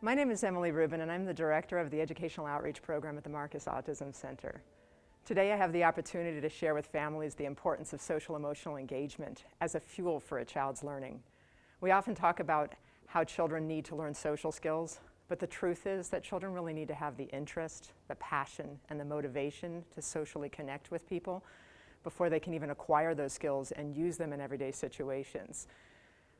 My name is Emily Rubin, and I'm the Director of the Educational Outreach Program at the Marcus Autism Center. Today I have the opportunity to share with families the importance of social-emotional engagement as a fuel for a child's learning. We often talk about how children need to learn social skills, but the truth is that children really need to have the interest, the passion, and the motivation to socially connect with people before they can even acquire those skills and use them in everyday situations.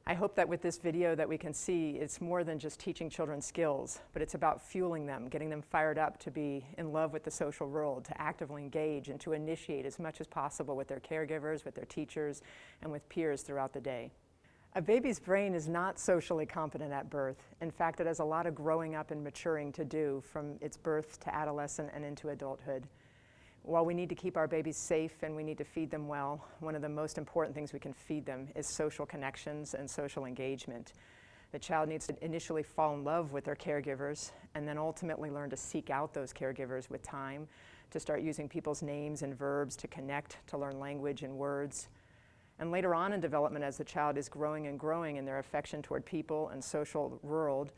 I hope that with this video that we can see it's more than just teaching children skills, but it's about fueling them, getting them fired up to be in love with the social world, to actively engage and to initiate as much as possible with their caregivers, with their teachers, and with peers throughout the day. A baby's brain is not socially competent at birth. In fact, it has a lot of growing up and maturing to do from its birth to adolescent and into adulthood. While we need to keep our babies safe and we need to feed them well, one of the most important things we can feed them is social connections and social engagement. The child needs to initially fall in love with their caregivers and then ultimately learn to seek out those caregivers with time, to start using people's names and verbs to connect, to learn language and words. And later on in development, as the child is growing and growing in their affection toward people and social world,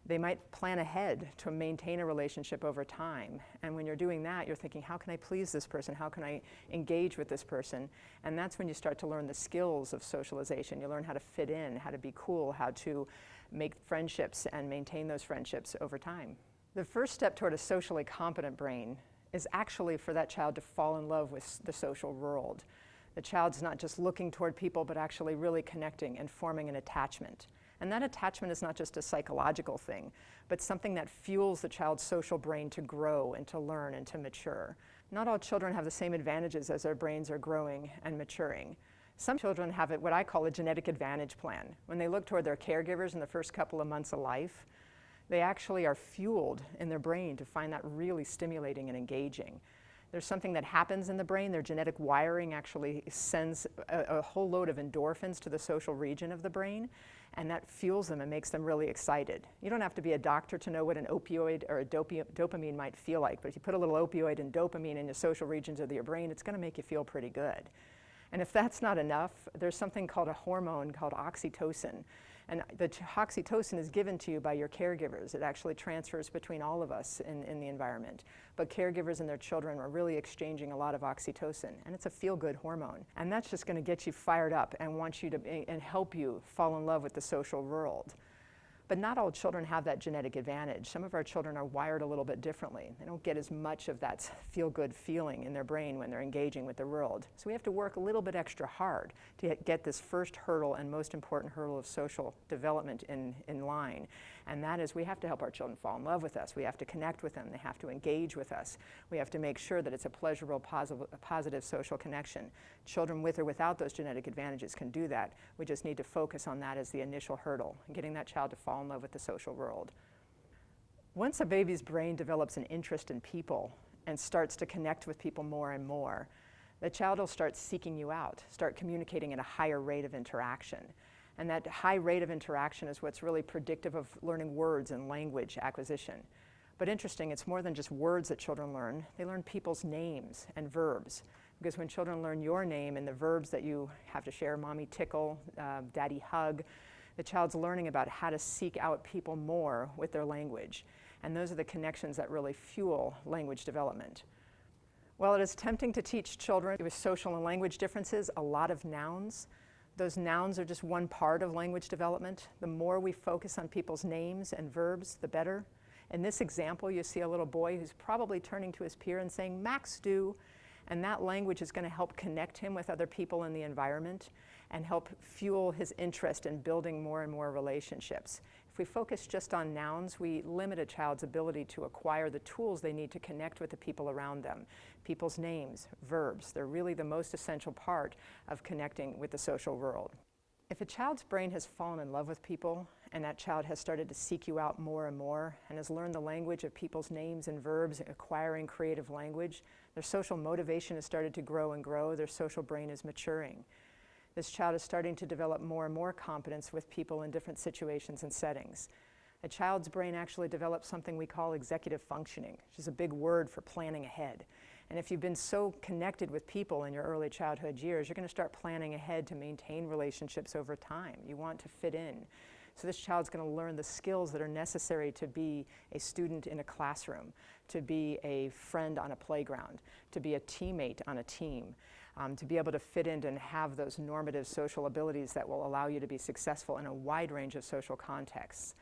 they might plan ahead to maintain a relationship over time. And when you're doing that, you're thinking, how can I please this person? How can I engage with this person? And that's when you start to learn the skills of socialization. You learn how to fit in, how to be cool, how to make friendships and maintain those friendships over time. The first step toward a socially competent brain is actually for that child to fall in love with the social world. The child's not just looking toward people, but actually really connecting and forming an attachment. And that attachment is not just a psychological thing, but something that fuels the child's social brain to grow and to learn and to mature. Not all children have the same advantages as their brains are growing and maturing. Some children have what I call a genetic advantage plan. When they look toward their caregivers in the first couple of months of life, they actually are fueled in their brain to find that really stimulating and engaging. There's something that happens in the brain. Their genetic wiring actually sends a whole load of endorphins to the social region of the brain, and that fuels them and makes them really excited. You don't have to be a doctor to know what an opioid or a dopamine might feel like, but if you put a little opioid and dopamine in the social regions of your brain, it's going to make you feel pretty good. And if that's not enough, there's something called a hormone called oxytocin. And the oxytocin is given to you by your caregivers. It actually transfers between all of us in the environment. But caregivers and their children are really exchanging a lot of oxytocin, and it's a feel-good hormone. And that's just going to get you fired up and want you to and help you fall in love with the social world. But not all children have that genetic advantage. Some of our children are wired a little bit differently. They don't get as much of that feel-good feeling in their brain when they're engaging with the world. So we have to work a little bit extra hard to get this first hurdle and most important hurdle of social development in line. And that is we have to help our children fall in love with us. We have to connect with them. They have to engage with us. We have to make sure that it's a pleasurable, positive social connection. Children with or without those genetic advantages can do that. We just need to focus on that as the initial hurdle, getting that child to fall in love with the social world. Once a baby's brain develops an interest in people and starts to connect with people more and more, the child will start seeking you out, start communicating at a higher rate of interaction. And that high rate of interaction is what's really predictive of learning words and language acquisition. But interesting, it's more than just words that children learn. They learn people's names and verbs. Because when children learn your name and the verbs that you have to share, mommy tickle, daddy hug, the child's learning about how to seek out people more with their language. And those are the connections that really fuel language development. While it is tempting to teach children with social and language differences a lot of nouns, those nouns are just one part of language development. The more we focus on people's names and verbs, the better. In this example, you see a little boy who's probably turning to his peer and saying, "Max do," and that language is going to help connect him with other people in the environment and help fuel his interest in building more and more relationships. If we focus just on nouns, we limit a child's ability to acquire the tools they need to connect with the people around them. People's names, verbs, they're really the most essential part of connecting with the social world. If a child's brain has fallen in love with people and that child has started to seek you out more and more and has learned the language of people's names and verbs, acquiring creative language, their social motivation has started to grow and grow, their social brain is maturing. This child is starting to develop more and more competence with people in different situations and settings. A child's brain actually develops something we call executive functioning, which is a big word for planning ahead. And if you've been so connected with people in your early childhood years, you're going to start planning ahead to maintain relationships over time. You want to fit in. So this child's going to learn the skills that are necessary to be a student in a classroom, to be a friend on a playground, to be a teammate on a team, to be able to fit in and have those normative social abilities that will allow you to be successful in a wide range of social contexts.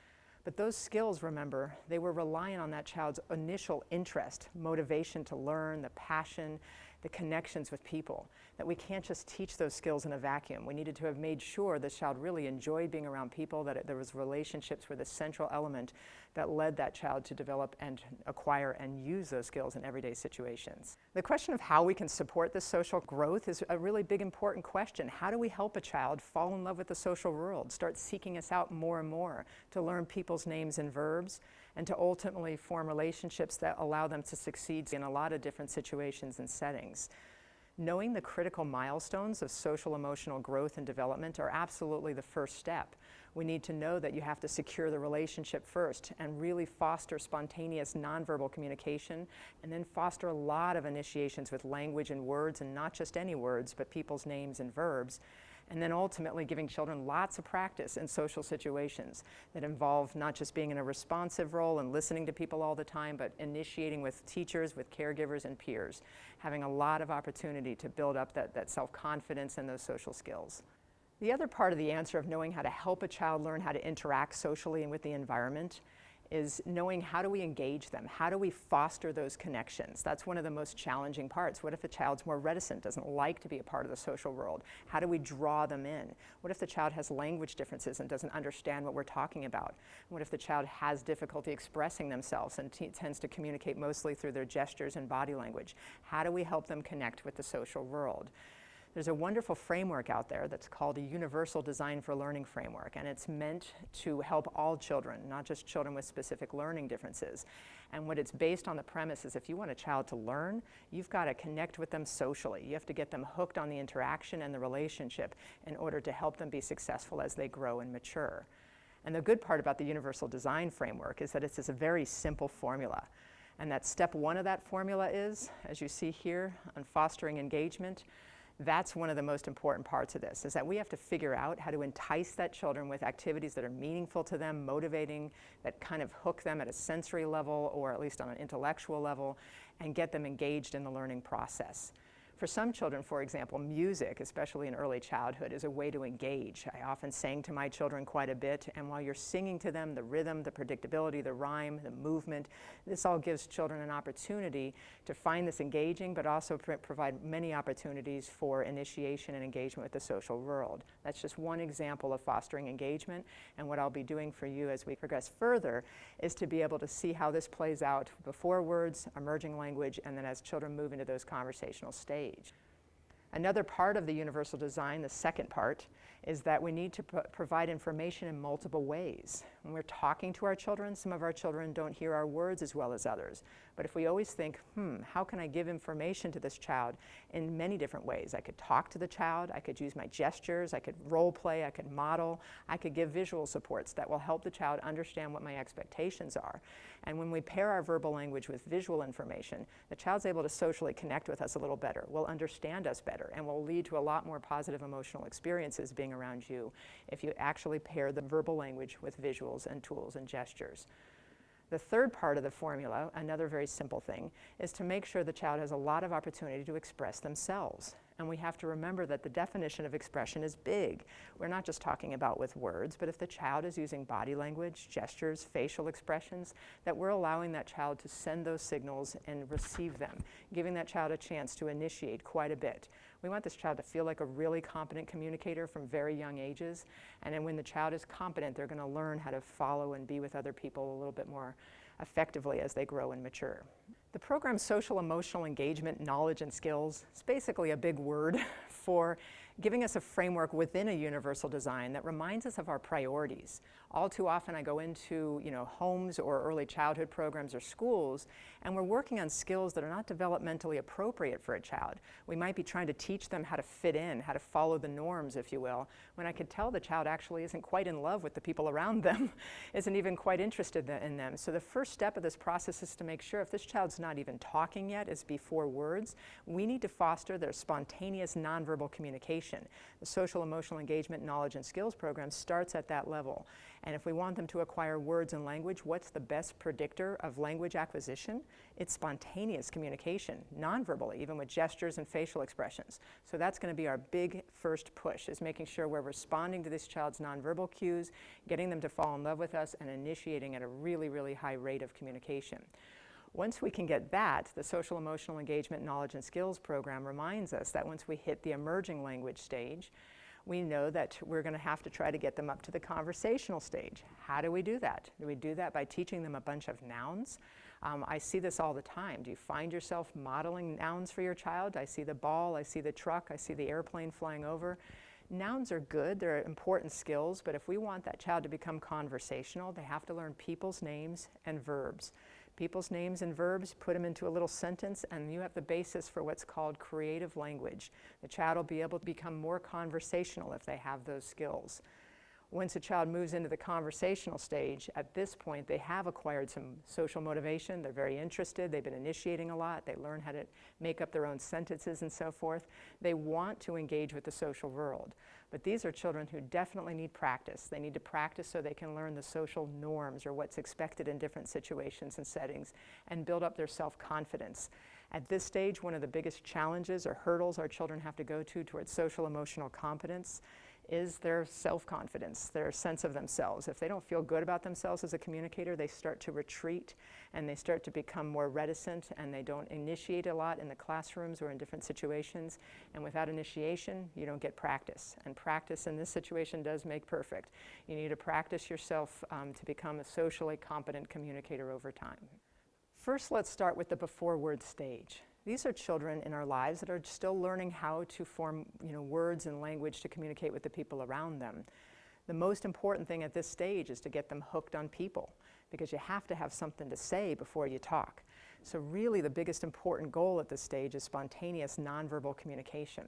But those skills, remember, they were reliant on that child's initial interest, motivation to learn, the passion, the connections with people, that we can't just teach those skills in a vacuum. We needed to have made sure this child really enjoyed being around people, that there was relationships were the central element that led that child to develop and acquire and use those skills in everyday situations. The question of how we can support this social growth is a really big, important question. How do we help a child fall in love with the social world, start seeking us out more and more, to learn people's names and verbs, and to ultimately form relationships that allow them to succeed in a lot of different situations and settings? Knowing the critical milestones of social emotional growth and development are absolutely the first step. We need to know that you have to secure the relationship first and really foster spontaneous nonverbal communication, and then foster a lot of initiations with language and words, and not just any words, but people's names and verbs. And then ultimately giving children lots of practice in social situations that involve not just being in a responsive role and listening to people all the time, but initiating with teachers, with caregivers, and peers, having a lot of opportunity to build up that self-confidence and those social skills. The other part of the answer of knowing how to help a child learn how to interact socially and with the environment is knowing how do we engage them? How do we foster those connections? That's one of the most challenging parts. What if the child's more reticent, doesn't like to be a part of the social world? How do we draw them in? What if the child has language differences and doesn't understand what we're talking about? What if the child has difficulty expressing themselves and tends to communicate mostly through their gestures and body language? How do we help them connect with the social world? There's a wonderful framework out there that's called a Universal Design for Learning framework, and it's meant to help all children, not just children with specific learning differences. And what it's based on the premise is if you want a child to learn, you've got to connect with them socially. You have to get them hooked on the interaction and the relationship in order to help them be successful as they grow and mature. And the good part about the Universal Design framework is that it's just a very simple formula. And that step one of that formula is, as you see here, on fostering engagement. That's one of the most important parts of this, is that we have to figure out how to entice that children with activities that are meaningful to them, motivating, that kind of hook them at a sensory level or at least on an intellectual level, and get them engaged in the learning process. For some children, for example, music, especially in early childhood, is a way to engage. I often sing to my children quite a bit, and while you're singing to them, the rhythm, the predictability, the rhyme, the movement, this all gives children an opportunity to find this engaging, but also provide many opportunities for initiation and engagement with the social world. That's just one example of fostering engagement, and what I'll be doing for you as we progress further is to be able to see how this plays out before words, emerging language, and then as children move into those conversational stages. Another part of the universal design, the second part, is that we need to provide information in multiple ways. When we're talking to our children, some of our children don't hear our words as well as others. But if we always think, how can I give information to this child in many different ways? I could talk to the child, I could use my gestures, I could role play, I could model, I could give visual supports that will help the child understand what my expectations are. And when we pair our verbal language with visual information, the child's able to socially connect with us a little better, will understand us better, and will lead to a lot more positive emotional experiences being around you if you actually pair the verbal language with visuals and tools and gestures. The third part of the formula, another very simple thing, is to make sure the child has a lot of opportunity to express themselves. And we have to remember that the definition of expression is big. We're not just talking about with words, but if the child is using body language, gestures, facial expressions, that we're allowing that child to send those signals and receive them, giving that child a chance to initiate quite a bit. We want this child to feel like a really competent communicator from very young ages, and then when the child is competent, they're going to learn how to follow and be with other people a little bit more effectively as they grow and mature. The program's social emotional engagement, knowledge, and skills is basically a big word for giving us a framework within a universal design that reminds us of our priorities. All too often I go into homes or early childhood programs or schools, and we're working on skills that are not developmentally appropriate for a child. We might be trying to teach them how to fit in, how to follow the norms, if you will, when I could tell the child actually isn't quite in love with the people around them, isn't even quite interested in them. So the first step of this process is to make sure if this child's not even talking yet, is before words, we need to foster their spontaneous nonverbal communication communication. The social emotional engagement knowledge and skills program starts at that level. And if we want them to acquire words and language, what's the best predictor of language acquisition? It's spontaneous communication, nonverbally, even with gestures and facial expressions. So that's going to be our big first push, is making sure we're responding to this child's nonverbal cues, getting them to fall in love with us, and initiating at a really, really high rate of communication. Once we can get that, the social emotional engagement knowledge and skills program reminds us that once we hit the emerging language stage, we know that we're going to have to try to get them up to the conversational stage. How do we do that? Do we do that by teaching them a bunch of nouns? I see this all the time. Do you find yourself modeling nouns for your child? I see the ball, I see the truck, I see the airplane flying over. Nouns are good, they're important skills, but if we want that child to become conversational, they have to learn people's names and verbs. People's names and verbs, put them into a little sentence, and you have the basis for what's called creative language. The child will be able to become more conversational if they have those skills. Once a child moves into the conversational stage, at this point they have acquired some social motivation, they're very interested, they've been initiating a lot, they learn how to make up their own sentences and so forth. They want to engage with the social world. But these are children who definitely need practice. They need to practice so they can learn the social norms or what's expected in different situations and settings and build up their self-confidence. At this stage, one of the biggest challenges or hurdles our children have to go to towards social emotional competence is their self-confidence, their sense of themselves. If they don't feel good about themselves as a communicator, they start to retreat and they start to become more reticent, and they don't initiate a lot in the classrooms or in different situations. And without initiation, you don't get practice. And practice in this situation does make perfect. You need to practice yourself to become a socially competent communicator over time. First, let's start with the before word stage. These are children in our lives that are still learning how to form, words and language to communicate with the people around them. The most important thing at this stage is to get them hooked on people, because you have to have something to say before you talk. So really the biggest important goal at this stage is spontaneous nonverbal communication.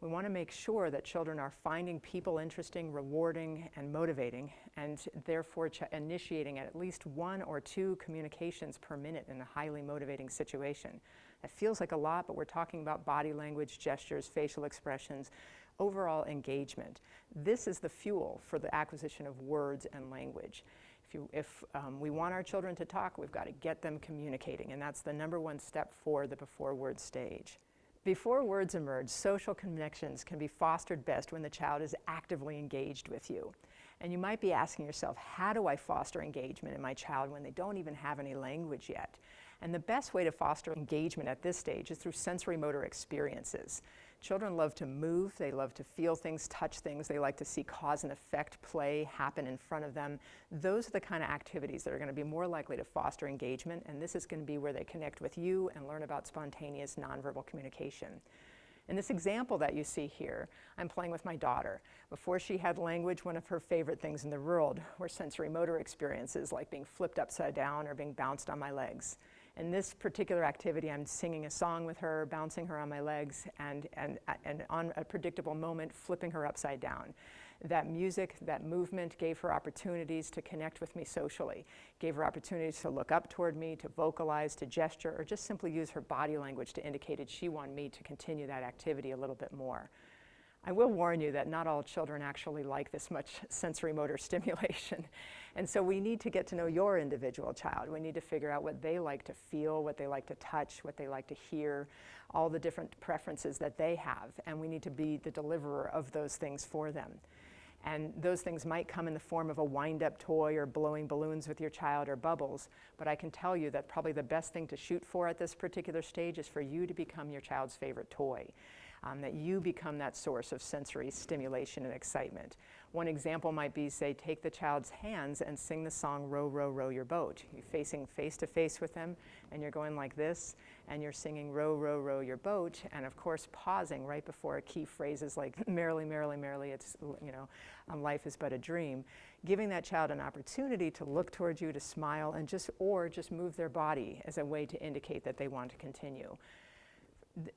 We want to make sure that children are finding people interesting, rewarding, and motivating, and therefore initiating at least 1 or 2 communications per minute in a highly motivating situation. It feels like a lot, but we're talking about body language, gestures, facial expressions, overall engagement. This is the fuel for the acquisition of words and language. If we want our children to talk, we've got to get them communicating, and that's the #1 step for the before word stage. Before words emerge, social connections can be fostered best when the child is actively engaged with you. And you might be asking yourself, how do I foster engagement in my child when they don't even have any language yet? And the best way to foster engagement at this stage is through sensory motor experiences. Children love to move, they love to feel things, touch things, they like to see cause and effect play happen in front of them. Those are the kind of activities that are going to be more likely to foster engagement, and this is going to be where they connect with you and learn about spontaneous nonverbal communication. In this example that you see here, I'm playing with my daughter. Before she had language, one of her favorite things in the world were sensory motor experiences like being flipped upside down or being bounced on my legs. In this particular activity, I'm singing a song with her, bouncing her on my legs, and on a predictable moment, flipping her upside down. That music, that movement gave her opportunities to connect with me socially, gave her opportunities to look up toward me, to vocalize, to gesture, or just simply use her body language to indicate that she wanted me to continue that activity a little bit more. I will warn you that not all children actually like this much sensory motor stimulation. And so we need to get to know your individual child. We need to figure out what they like to feel, what they like to touch, what they like to hear, all the different preferences that they have. And we need to be the deliverer of those things for them. And those things might come in the form of a wind-up toy or blowing balloons with your child or bubbles, but I can tell you that probably the best thing to shoot for at this particular stage is for you to become your child's favorite toy. That you become that source of sensory stimulation and excitement. One example might be, say, take the child's hands and sing the song Row, Row, Row Your Boat. You're facing face to face with them, and you're going like this, and you're singing Row, Row, Row Your Boat, and of course pausing right before key phrases like merrily, merrily, merrily, it's, life is but a dream. Giving that child an opportunity to look towards you, to smile, and just move their body as a way to indicate that they want to continue.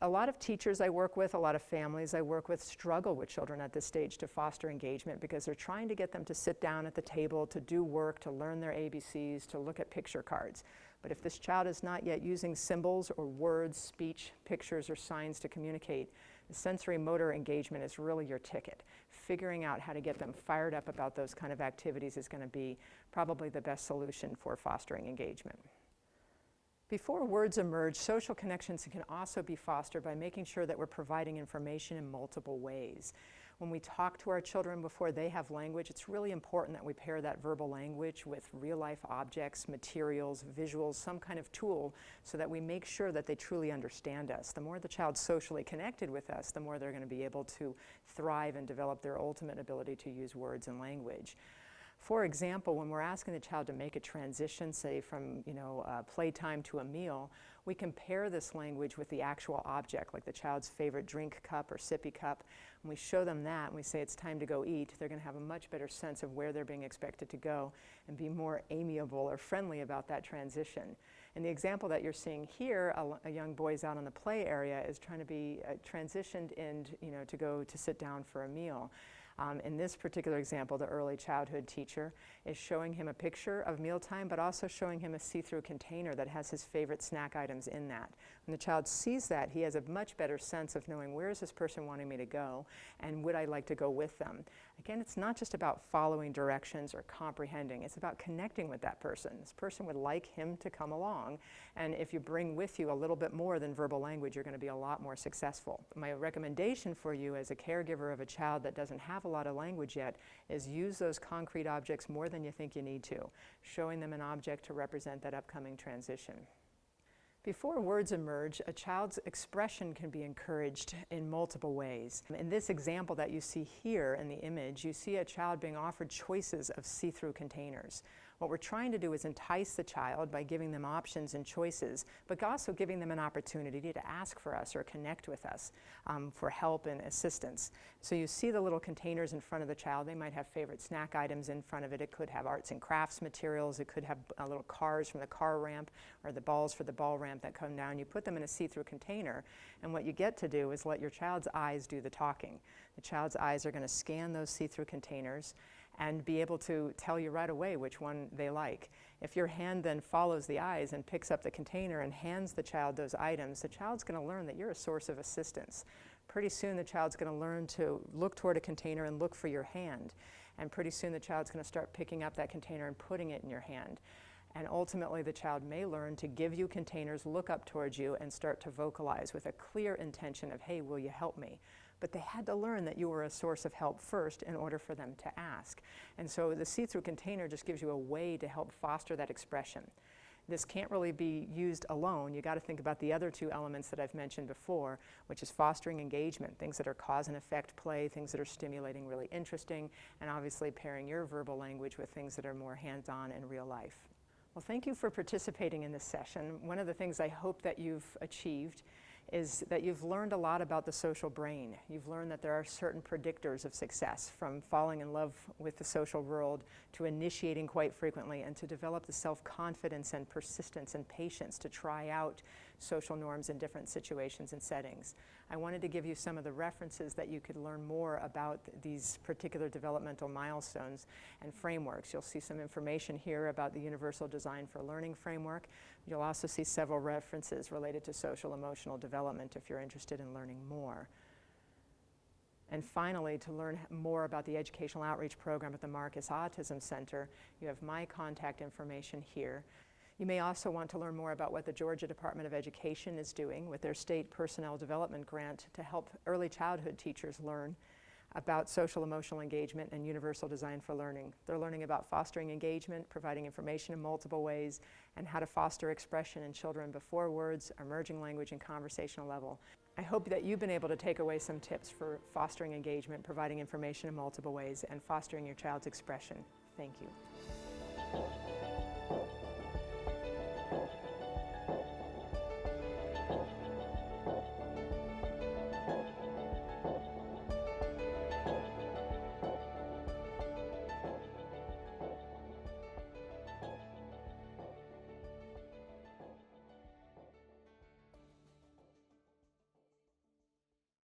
A lot of teachers I work with, a lot of families I work with struggle with children at this stage to foster engagement because they're trying to get them to sit down at the table, to do work, to learn their ABCs, to look at picture cards. But if this child is not yet using symbols or words, speech, pictures, or signs to communicate, The sensory motor engagement is really your ticket. Figuring out how to get them fired up about those kind of activities is going to be probably the best solution for fostering engagement. Before words emerge, social connections can also be fostered by making sure that we're providing information in multiple ways. When we talk to our children before they have language, it's really important that we pair that verbal language with real-life objects, materials, visuals, some kind of tool, so that we make sure that they truly understand us. The more the child's socially connected with us, the more they're going to be able to thrive and develop their ultimate ability to use words and language. For example, when we're asking the child to make a transition, say from playtime to a meal, we compare this language with the actual object, like the child's favorite drink cup or sippy cup, and we show them that and we say it's time to go eat. They're going to have a much better sense of where they're being expected to go and be more amiable or friendly about that transition. In the example that you're seeing here, a young boy's out on the play area is trying to be transitioned in, to go to sit down for a meal. In this particular example, the early childhood teacher is showing him a picture of mealtime, but also showing him a see-through container that has his favorite snack items in that. When the child sees that, he has a much better sense of knowing, where is this person wanting me to go, and would I like to go with them? Again, it's not just about following directions or comprehending. It's about connecting with that person. This person would like him to come along, and if you bring with you a little bit more than verbal language, you're going to be a lot more successful. My recommendation for you as a caregiver of a child that doesn't have a lot of language yet is use those concrete objects more than you think you need to, showing them an object to represent that upcoming transition. Before words emerge, a child's expression can be encouraged in multiple ways. In this example that you see here in the image, you see a child being offered choices of see-through containers. What we're trying to do is entice the child by giving them options and choices, but also giving them an opportunity to ask for us or connect with us for help and assistance. So you see the little containers in front of the child. They might have favorite snack items in front of it. It could have arts and crafts materials. It could have little cars from the car ramp or the balls for the ball ramp that come down. You put them in a see-through container, and what you get to do is let your child's eyes do the talking. The child's eyes are going to scan those see-through containers and be able to tell you right away which one they like. If your hand then follows the eyes and picks up the container and hands the child those items, the child's going to learn that you're a source of assistance. Pretty soon the child's going to learn to look toward a container and look for your hand. And pretty soon the child's going to start picking up that container and putting it in your hand. And ultimately the child may learn to give you containers, look up towards you, and start to vocalize with a clear intention of, hey, will you help me? But they had to learn that you were a source of help first in order for them to ask. And so the see-through container just gives you a way to help foster that expression. This can't really be used alone. You got to think about the other two elements that I've mentioned before, which is fostering engagement, things that are cause and effect play, things that are stimulating, really interesting, and obviously pairing your verbal language with things that are more hands-on in real life. Well, thank you for participating in this session. One of the things I hope that you've achieved is that you've learned a lot about the social brain. You've learned that there are certain predictors of success, from falling in love with the social world to initiating quite frequently, and to develop the self-confidence and persistence and patience to try out social norms in different situations and settings. I wanted to give you some of the references that you could learn more about these particular developmental milestones and frameworks. You'll see some information here about the Universal Design for Learning framework. You'll also see several references related to social emotional development if you're interested in learning more. And finally, to learn more about the Educational Outreach Program at the Marcus Autism Center, you have my contact information here. You may also want to learn more about what the Georgia Department of Education is doing with their state personnel development grant to help early childhood teachers learn about social emotional engagement and universal design for learning. They're learning about fostering engagement, providing information in multiple ways, and how to foster expression in children before words, emerging language, and conversational level. I hope that you've been able to take away some tips for fostering engagement, providing information in multiple ways, and fostering your child's expression. Thank you.